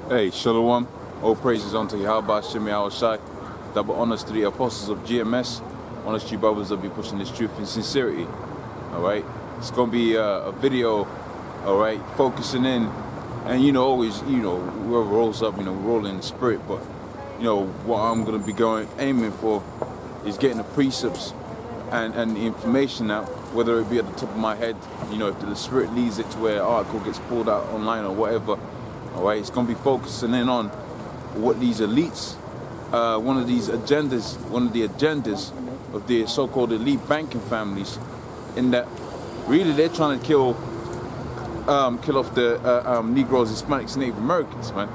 Hey, Shalom. All praises unto Yahweh Shemi Shai. Double honors to the apostles of GMS. Honors to you brothers that be pushing this truth in sincerity. Alright? It's going to be a video, alright, focusing in. And always, whoever rolls up, we roll in the spirit. But, what I'm going to be aiming for is getting the precepts and the information out, whether it be at the top of my head, if the spirit leads it to where an article gets pulled out online or whatever. Alright, it's going to be focusing in on what these elites, one of the agendas of the so-called elite banking families, in that really they're trying to kill off the Negroes, Hispanics, Native Americans, man.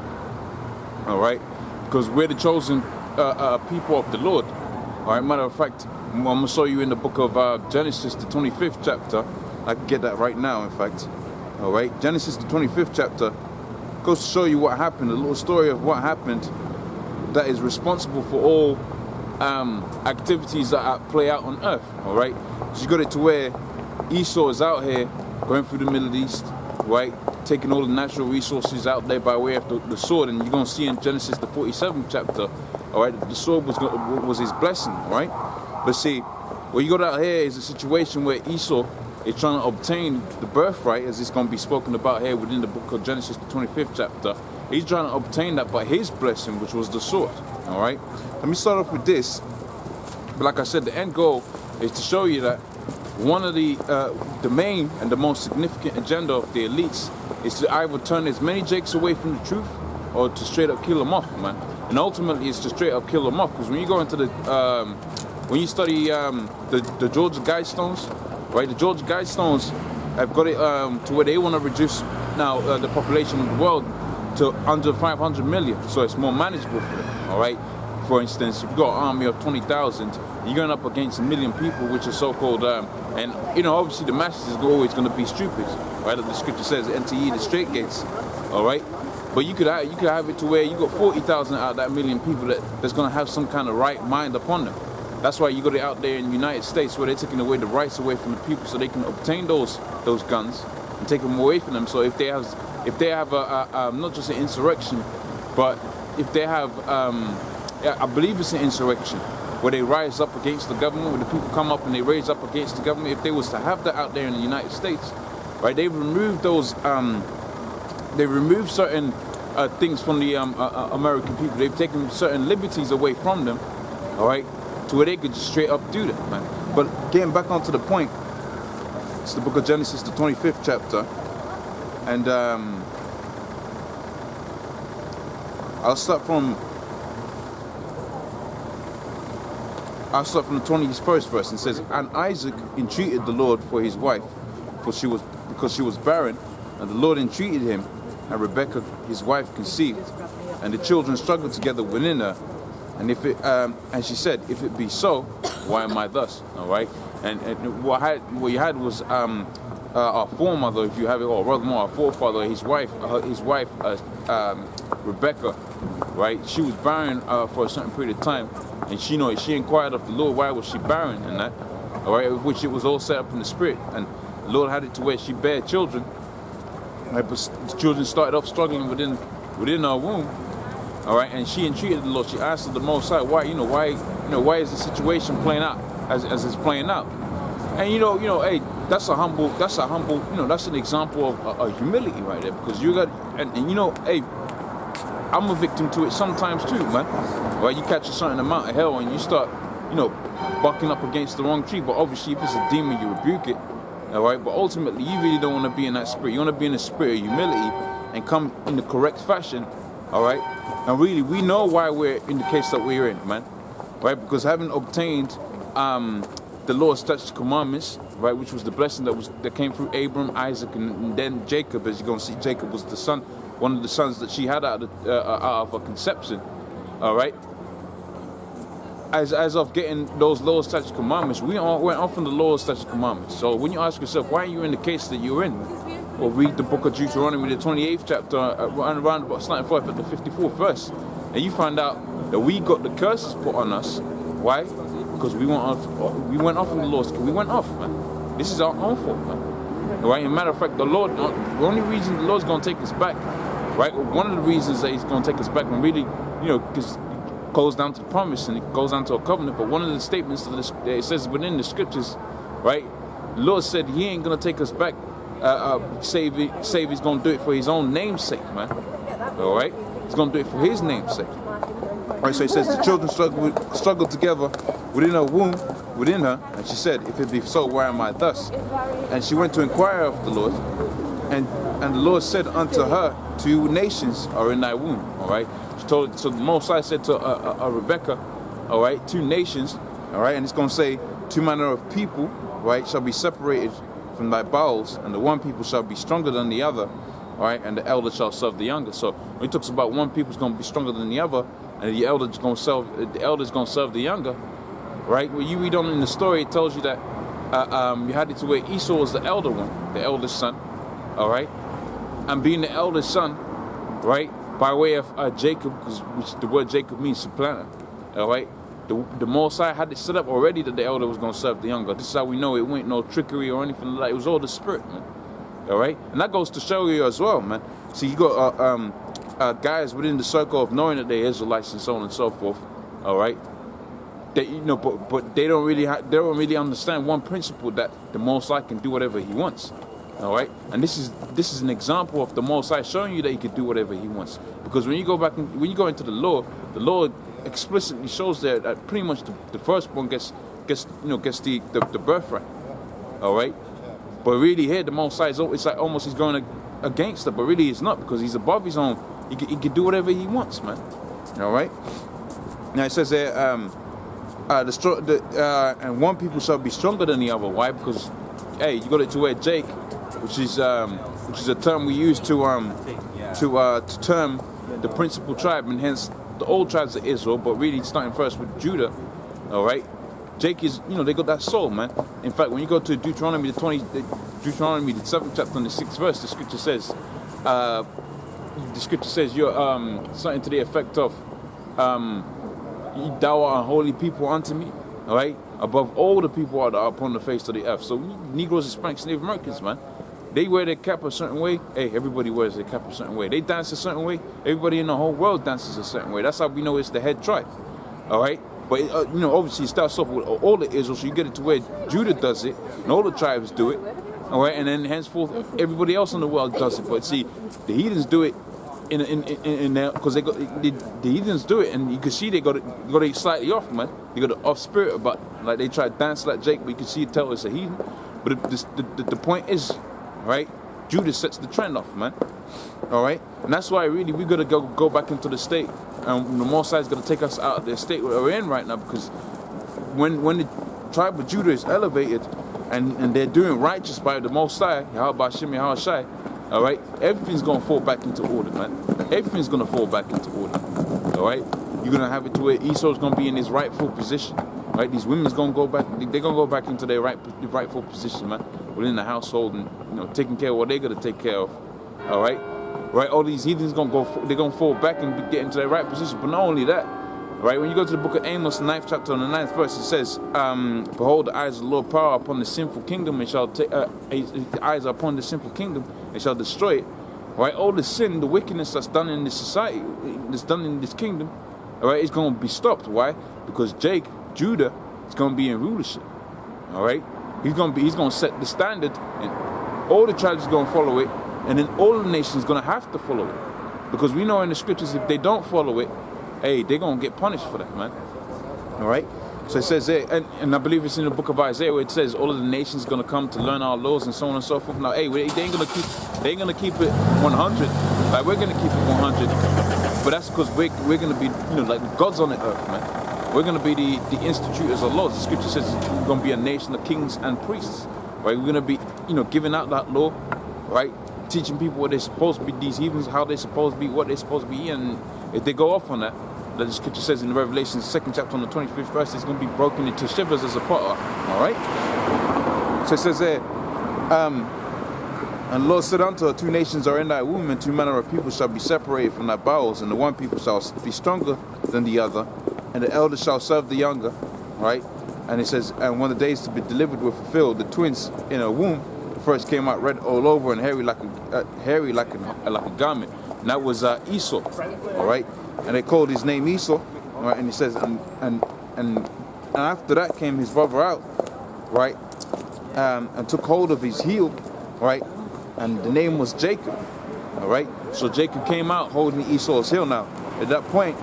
Alright, because we're the chosen people of the Lord. Alright, matter of fact, I'm going to show you in the book of Genesis, the 25th chapter. I can get that right now, in fact. Alright, Genesis, the 25th chapter. Goes to show you what happened, a little story of what happened that is responsible for all activities that play out on earth. Alright, so you got it to where Esau is out here going through the Middle East, right, taking all the natural resources out there by way of the sword. And you're going to see in Genesis the 47th chapter, alright, the sword was his blessing, right? But see, what you got out here is a situation where Esau is trying to obtain the birthright, as it's going to be spoken about here within the book of Genesis, the 25th chapter. He's trying to obtain that by his blessing, which was the sword. All right. Let me start off with this. But like I said, the end goal is to show you that one of the main and the most significant agenda of the elites is to either turn as many Jakes away from the truth or to straight up kill them off, man. And ultimately, it's to straight up kill them off, because when you go into the when you study the Georgia Guidestones, right? The Georgia Guidestones have got it to where they want to reduce now the population of the world to under 500 million, so it's more manageable for them. All right. For instance, if you've got an army of 20,000, you're going up against 1 million people, which are so-called, and obviously the masses is always going to be stupid, right? Like the scripture says, enter ye the straight gates. All right. But you could have it to where you got 40,000 out of that 1 million people that's going to have some kind of right mind upon them. That's why you got it out there in the United States where they're taking away the rights away from the people so they can obtain those guns and take them away from them. So if they have a not just an insurrection, but if they have I believe it's an insurrection where they rise up against the government, where the people come up and they raise up against the government. If they was to have that out there in the United States, right? They've removed those. They removed certain things from the American people. They've taken certain liberties away from them. All right. To where they could just straight up do that, man. But getting back onto the point, it's the book of Genesis, the 25th chapter, and I'll start from the 21st verse. And it says, and Isaac entreated the Lord for his wife, because she was barren, and the Lord entreated him, and Rebekah his wife conceived, and the children struggled together within her. And she said, if it be so, why am I thus? All right. And what you had was our foremother, if you have it, or rather more, our forefather, his wife, Rebekah, right? She was barren for a certain period of time, and she inquired of the Lord, why was she barren and that, all right? Which it was all set up in the spirit, and the Lord had it to where she bare children, right? But the children started off struggling within her womb. All right, and she entreated the Lord. She asked the Most High, why is the situation playing out as it's playing out? And hey, that's an example of humility right there, because you got hey, I'm a victim to it sometimes too, man. Right, you catch a certain amount of hell and you start, bucking up against the wrong tree. But obviously, if it's a demon, you rebuke it. All right, but ultimately, you really don't want to be in that spirit. You want to be in the spirit of humility and come in the correct fashion. All right. And really, we know why we're in the case that we're in, man, right? Because having obtained the Lord's statutes, commandments, right, which was the blessing that came through Abram, Isaac, and then Jacob. As you're going to see, Jacob was the son, one of the sons that she had out of her conception, all right? As of getting those Lord's statutes, commandments, we went off on the Lord's statutes, commandments. So when you ask yourself, why are you in the case that you're in? Or read the book of Deuteronomy, the 28th chapter, around about starting forth at the 54th verse, and you find out that we got the curses put on us. Why? Because we went off on the Lord's. We went off, man. This is our own fault, man. Right? As a matter of fact, the only reason the Lord's gonna take us back right? One of the reasons that he's going to take us back, and really, because it goes down to the promise and it goes down to a covenant, but one of the statements that it says within the scriptures, right, the Lord said he ain't going to take us back, save he's going to do it for his own name's sake, man. All right? He's going to do it for his name's sake. All right, so he says the children struggled together within her womb, within her, and she said, if it be so, why am I thus? And she went to inquire of the Lord, and the Lord said unto her, 2 nations are in thy womb. All right, so the Most High said to Rebecca, all right, 2 nations, all right, and it's going to say 2 manner of people, right, shall be separated from thy bowels, and the one people shall be stronger than the other, all right, and the elder shall serve the younger. So when he talks about one people's going to be stronger than the other, and the elder's going to serve the younger, right? When you read on in the story, it tells you that you had it to where Esau was the elder one, the eldest son, all right, and being the eldest son, right, by way of Jacob, which the word Jacob means supplanter, all right. The Most High had it set up already that the elder was going to serve the younger. This is how we know it went no trickery or anything like that. It was all the spirit, man. All right, and that goes to show you as well, man. So you got guys within the circle of knowing that they're Israelites and so on and so forth. All right, they but they don't really understand one principle, that the Most High can do whatever He wants. All right, and this is an example of the Most High showing you that He can do whatever He wants. Because when you go into the law explicitly shows there that pretty much the firstborn gets the birthright. All right. But really here, the Most High, it's like almost he's going against it, but really he's not, because he's above his own. He can do whatever he wants, man. All right. Now it says there, and one people shall be stronger than the other. Why? Because, hey, you got it to where Jake, which is a term we use to term the principal tribe, and hence the old tribes of Israel, but really starting first with Judah. All right. Jake is, they got that soul, man. In fact, when you go to Deuteronomy the 7th chapter and the 6th verse, the scripture says you're something to the effect of, thou art a holy people unto me, all right, above all the people that are upon the face of the earth. So Negroes, Hispanics, Native Americans, man, they wear their cap a certain way. Hey, everybody wears their cap a certain way. They dance a certain way. Everybody in the whole world dances a certain way. That's how we know it's the head tribe, all right. But, obviously it starts off with all the Israel, so you get it to where Judah does it, and all the tribes do it, all right, and then henceforth everybody else in the world does it. But see, the heathens do it in there, because the heathens do it, and you can see they got it slightly off, man. They got it off spirit, but like they try to dance like Jake, but you can see it tell it's a heathen. But the point is, right, Judah sets the trend off, man. All right, and that's why really we gotta go back into the state, and the Most High is gonna take us out of the state we're in right now, because when the tribe of Judah is elevated and they're doing righteous by the Most High, all right, everything's gonna fall back into order, man. Everything's gonna fall back into order. All right, you're gonna have it to where Esau's gonna be in his rightful position. Right, these women's gonna go back. They're gonna go back into their rightful position, man, within the household, and taking care of what they're gonna take care of. All right, all these heathens they're gonna fall back and get into their right position. But not only that, right, when you go to the book of Amos, the 9th chapter and the 9th verse, it says, "Behold, the eyes of the Lord power upon the sinful kingdom, and shall take his eyes are upon the sinful kingdom, and shall destroy it." Right, all the sin, the wickedness that's done in this society, that's done in this kingdom, all right, it's gonna be stopped. Why? Because Judah is gonna be in rulership. All right, he's gonna set the standard, and all the tribes are gonna follow it. And then all the nations gonna have to follow it, because we know in the scriptures if they don't follow it, hey, they're gonna get punished for that, man. All right. So it says there, and I believe it's in the book of Isaiah where it says all of the nations gonna come to learn our laws and so on and so forth. Now, hey, they ain't gonna keep it 100. Like we're gonna keep it 100, but that's because we're gonna be like God's on the earth, man. We're gonna be the institutors of laws. The scripture says we're gonna be a nation of kings and priests. Right. We're gonna be giving out that law, right. Teaching people what they're supposed to be, these heathens, how they're supposed to be, what they're supposed to be, and if they go off on that, like the scripture says in the Revelation 2nd chapter on the 25th verse, it's going to be broken into shivers as a potter. All right. So it says there, and the Lord said unto her, 2 nations are in thy womb, and 2 manner of people shall be separated from thy bowels, and the one people shall be stronger than the other, and the elder shall serve the younger. Right. And it says, and when the days to be delivered were fulfilled, the twins in her womb first came out red all over and hairy like a garment. and that was Esau. All right, and they called his name Esau. All right, and he says, and after that came his brother out, right, and took hold of his heel, right, and the name was Jacob. All right, so Jacob came out holding Esau's heel. Now, at that point,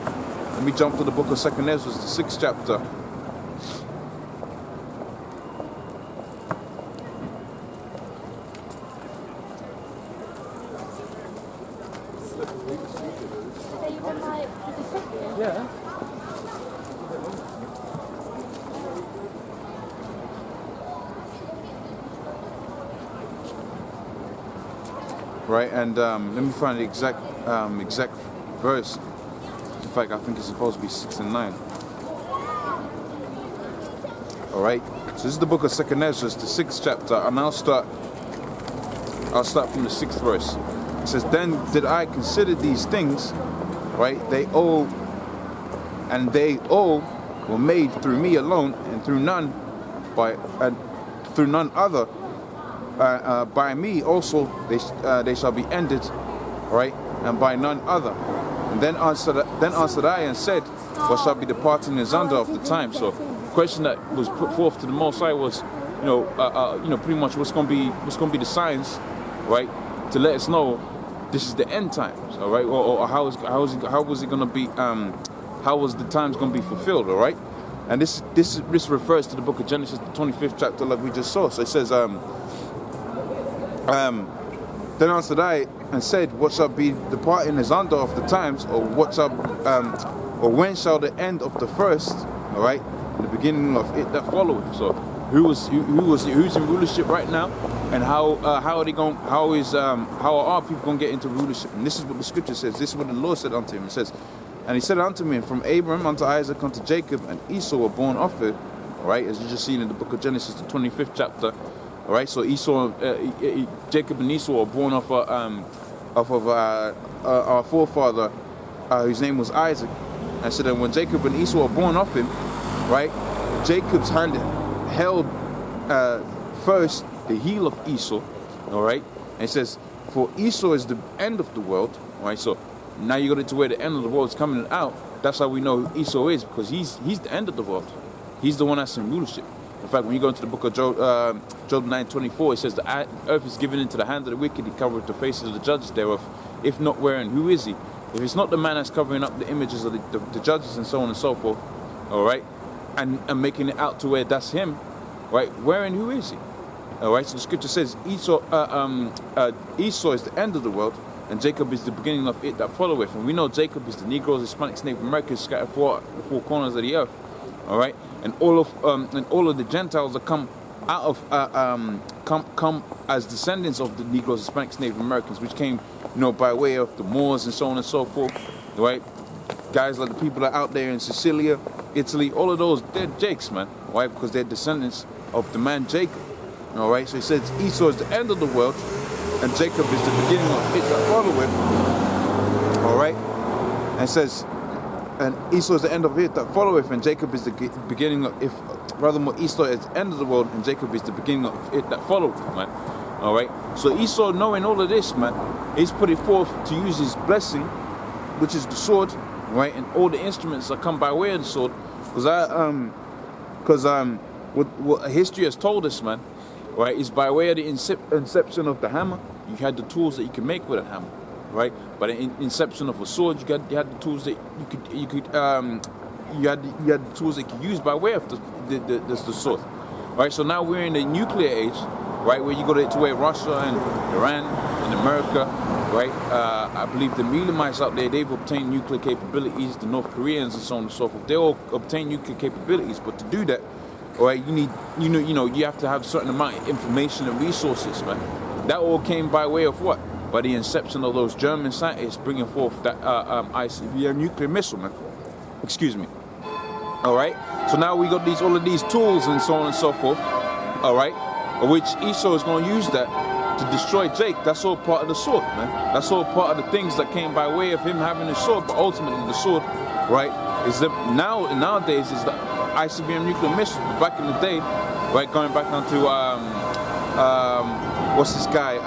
let me jump to the book of 2nd Ezra, the 6th chapter. Yeah. Right, and let me find the exact verse. In fact, I think it's supposed to be 6 and 9. All right, so this is the book of 2nd Ezra, the 6th chapter, and I'll start from the 6th verse. It says, "Then did I consider these things, right? They all were made through me alone, and through none other. By me also they shall be ended, right? And by none other. And then answered I and said, what shall be the part and asunder of the time?" So the question that was put forth to the Most High was, pretty much what's going to be the signs, right, to let us know this is the end times, all right, or how was it going to be, how was the times going to be fulfilled, all right? And this refers to the book of Genesis, the 25th chapter, like we just saw. So it says, then answered I and said, what shall be the part in asunder of the times, or when shall the end of the first, all right, and the beginning of it that followeth? So who's in rulership right now, and how are our people going to get into rulership? And this is what the scripture says. This is what the Lord said unto him. It says, and he said unto me, from Abraham unto Isaac unto Jacob and Esau were born of it. All right, as you just seen in the book of Genesis, the 25th chapter. All right, so Jacob and Esau were born off of our forefather, whose name was Isaac. And so then when Jacob and Esau were born of him, right, Jacob's hand held first the heel of Esau. All right, and it says, for Esau is the end of the world. All right, so now you got it to where the end of the world is coming out. That's how we know who Esau is, because he's the end of the world. He's the one that's in rulership. In fact, when you go into the book of Job 9:24, it says the earth is given into the hand of the wicked. He covereth the faces of the judges thereof. If not, wherein, who is he? If it's not the man that's covering up the images of the judges and so on and so forth, all right, and making it out to where that's him, right? Wherein, who is he? All right. So the scripture says Esau is the end of the world, and Jacob is the beginning of it that followeth. And we know Jacob is the Negroes, Hispanics, Native Americans scattered the four corners of the earth. All right, and all of the Gentiles that come out of come as descendants of the Negroes, Hispanics, Native Americans, which came, by way of the Moors and so on and so forth. Right, guys like the people that are out there in Sicilia, Italy, all of those, they're Jakes, man. Why? Because they're descendants of the man Jacob. All right, so he says Esau is the end of the world, and Jacob is the beginning of it that followeth. All right, and it says, and Esau is the end of it that followeth, and Jacob is the beginning of, Esau is the end of the world, and Jacob is the beginning of it that followeth, man. All right, so Esau, knowing all of this, man, he's put it forth to use his blessing, which is the sword, right, and all the instruments that come by way of the sword, because what history has told us, man, right, is by way of the inception of the hammer, you had the tools that you can make with a hammer. Right, but in inception of a sword, you had the tools that you had the tools that you could use by way of the sword. Right, so now we're in the nuclear age, right, where you go to where Russia and Iran and America, right, I believe the Melamites out there, they've obtained nuclear capabilities. The North Koreans and so on and so forth, they all obtain nuclear capabilities. But to do that, all right, you need you have to have a certain amount of information and resources, man. That all came by way of what? By the inception of those German scientists bringing forth that ICBM nuclear missile, man. Excuse me. All right. So now we got all of these tools and so on and so forth. All right. Which Esau is going to use that to destroy Jake. That's all part of the sword, man. That's all part of the things that came by way of him having the sword. But ultimately, the sword, right, is nowadays is the ICBM nuclear missile. But back in the day, right, going back onto what's this guy?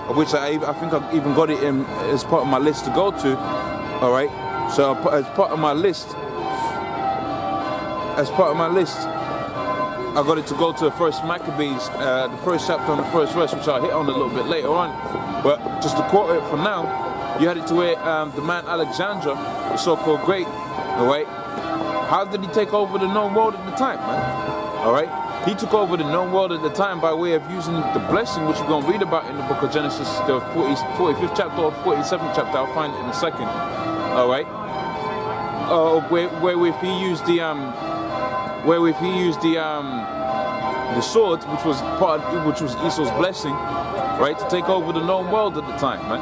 Of which I think I even got it in as part of my list to go to. All right. So as part of my list, I got it to go to the first Maccabees, the first chapter on the first verse, which I'll hit on a little bit later on. But just to quote it for now, you had it to where the man Alexander, the so-called great, all right. How did he take over the known world at the time, man? All right. He took over the known world at the time by way of using the blessing, which we're going to read about in the book of Genesis, the 45th chapter or 47th chapter. I'll find it in a second. All right. Where if he used the sword, which was Esau's blessing, right, to take over the known world at the time, man.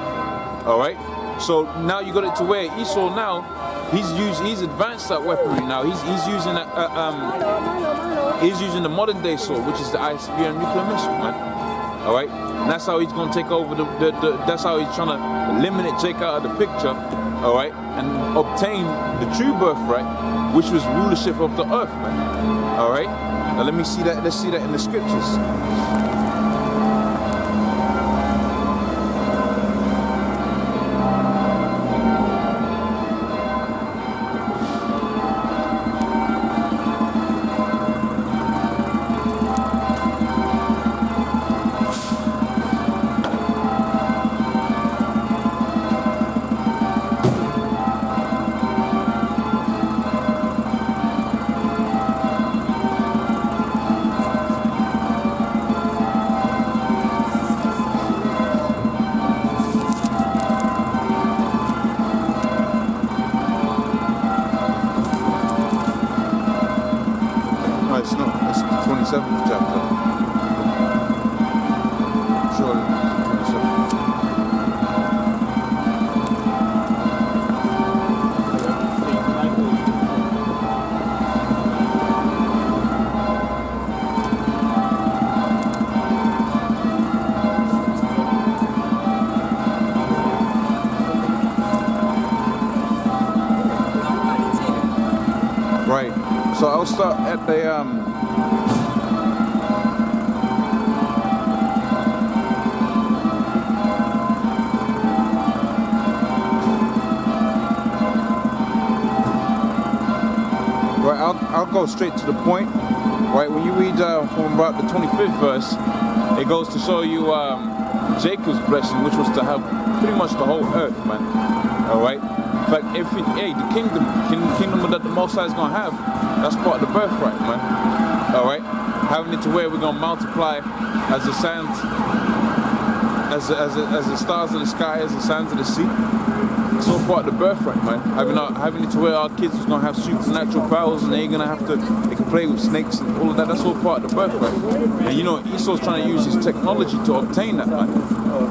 All right. So now you got it to where Esau now he's advanced that weaponry now. He's using the modern day sword, which is the ICBM nuclear missile, man. All right. And that's how he's gonna take over that's how he's trying to eliminate Jake out of the picture. All right, and obtain the true birthright, which was rulership of the earth, man. All right. Now let's see that in the scriptures. It's not. It's the 27th chapter. Surely, 27th. Right. So I'll start at the right. I'll go straight to the point. Right. When you read from about the 25th verse, it goes to show you Jacob's blessing, which was to have pretty much the whole earth, man. All right. In fact, the kingdom that the Most High is gonna have, that's part of the birthright, man. All right, having it to where we're gonna multiply as the sands, as the stars of the sky, as the sands of the sea. It's all part of the birthright, man. Having it to where our kids is gonna have supernatural powers, and they can play with snakes and all of that. That's all part of the birthright. And you know, Esau's trying to use his technology to obtain that, man.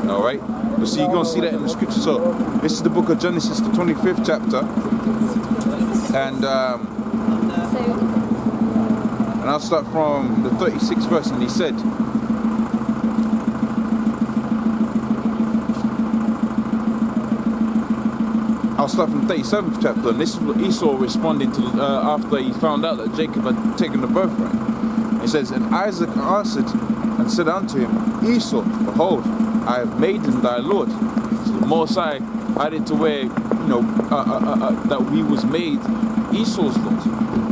All right. But see, you're going to see that in the scripture. So, this is the book of Genesis, the 25th chapter. And I'll start from the 36th verse. And he said, I'll start from the 37th chapter. And this is what Esau responding to after he found out that Jacob had taken the birthright. It says, and Isaac answered and said unto him, Esau, behold, I have made him thy Lord. So the Most High had it to where, that we was made Esau's Lord.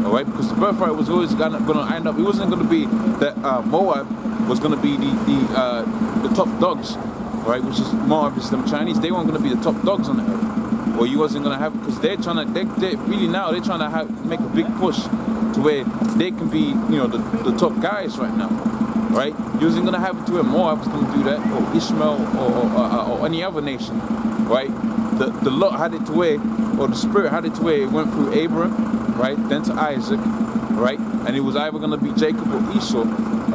All right, because the birthright was always going to end up. It wasn't going to be that Moab was going to be the top dogs, right? Which is Moab is them Chinese. They weren't going to be the top dogs on the earth. Or you wasn't going to have, because they're trying to. They're trying to make a big push to where they can be, the top guys right now. Right? You wasn't gonna have it to where Moab was gonna do that, or Ishmael, or any other nation, right? The lot had it to where, or the spirit had it to where it went through Abraham, right? Then to Isaac, right? And it was either gonna be Jacob or Esau,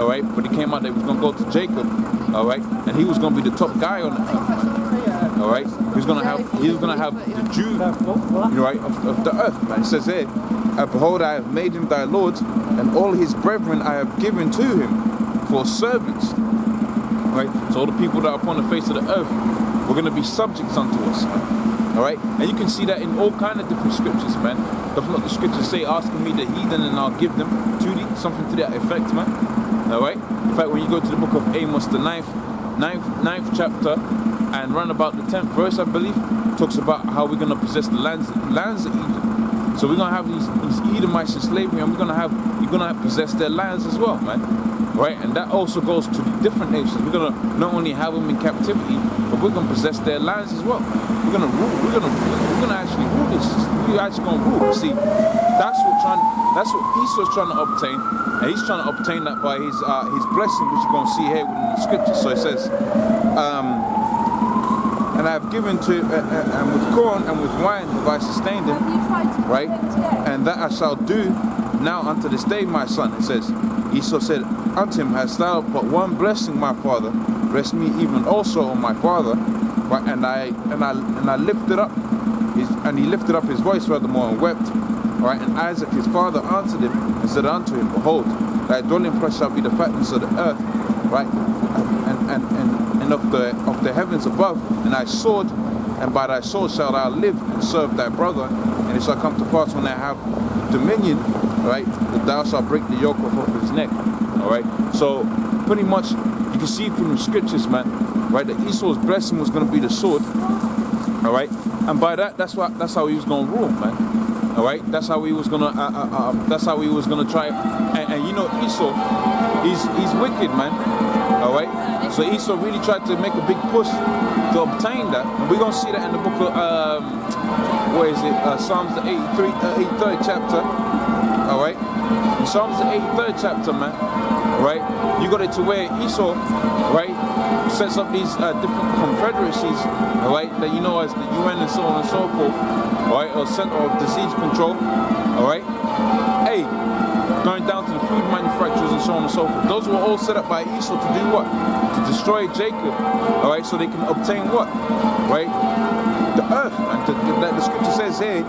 all right? But it came out that it was gonna go to Jacob, all right? And he was gonna be the top guy on the earth, all right? He was gonna have the Jew, right, of the earth, man. It says there, behold, I have made him thy Lord, and all his brethren I have given to him for servants, right? So all the people that are upon the face of the earth were going to be subjects unto us, all right? And you can see that in all kind of different scriptures, man. Does not the scriptures say, asking me the heathen and I'll give them to thee, something to that effect, man, all right? In fact, when you go to the book of Amos, the 9th ninth chapter, and round about the 10th verse, I believe, talks about how we're gonna possess the lands of Egypt. So we're gonna have these Edomites in slavery, and you're gonna possess their lands as well, man. Right? And that also goes to the different nations. We're gonna not only have them in captivity, but we're gonna possess their lands as well. We're gonna rule. We're gonna actually rule this. We're actually gonna rule. See, that's what Esau's trying to obtain, and he's trying to obtain that by his blessing, which you're gonna see here within the scriptures. So it says, and I have given to and with corn and with wine have I sustained him, right? And that I shall do now unto this day, my son. It says, Esau said unto him, hast thou but one blessing, my father? Bless me even also, O my father. Right? And I lifted up he lifted up his voice furthermore and wept. Right? And Isaac his father answered him and said unto him, behold, thy dwelling place shall be the fatness of the earth, right? And of the heavens above, and thy sword, and by thy sword shalt thou live and serve thy brother. And it shall come to pass when I have dominion, right, that thou shalt break the yoke off his neck. Alright? So pretty much you can see from the scriptures, man, right, that Esau's blessing was gonna be the sword. Alright? And by that's how he was gonna rule, man. Alright? That's how he was gonna try, and you know Esau, he's wicked, man. Alright? So Esau really tried to make a big push to obtain that. And we're gonna see that in the book of Psalms the 83rd chapter. Alright? In Psalms the 83rd chapter, man. Right? You got it to where Esau, right, sets up these different confederacies, alright, that you know as the UN and so on and so forth, alright, or Center of Disease Control, alright. Hey, going down to the food manufacturers and so on and so forth. Those were all set up by Esau to do what? To destroy Jacob, alright, so they can obtain what? Right? The earth. And the scripture says here,